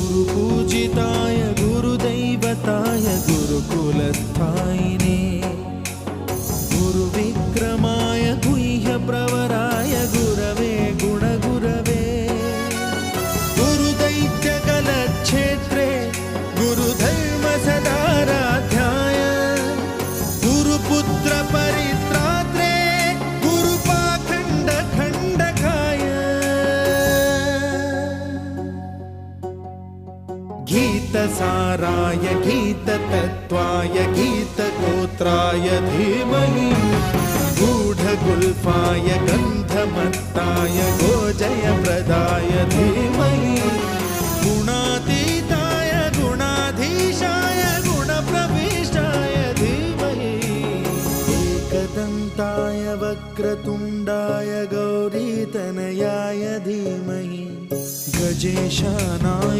गुरुपूजिताय गुरुदैवताय गुरुकुलस्थायिने गुरुविक्रमाय गुह्यप्रवराय गुरवे गुणगुरवे गुरुदैत्यकलक्षेत्रे गुरुधर्मसदाराध्याय गुरुपुत्रपरित्रात्रे गुरुपाखण्डखण्डकाय गीतसाराय गीततत्त्वाय गीतगोत्राय धीमहि गूढगुल्फाय गन्धमत्ताय गोजयप्रदाय धीमहि गुणातीताय गुणाधीशाय गुणप्रविष्टाय धीमहि एकदन्ताय वक्रतुण्डाय गौरीतनयाय धीमहि गजेशानाय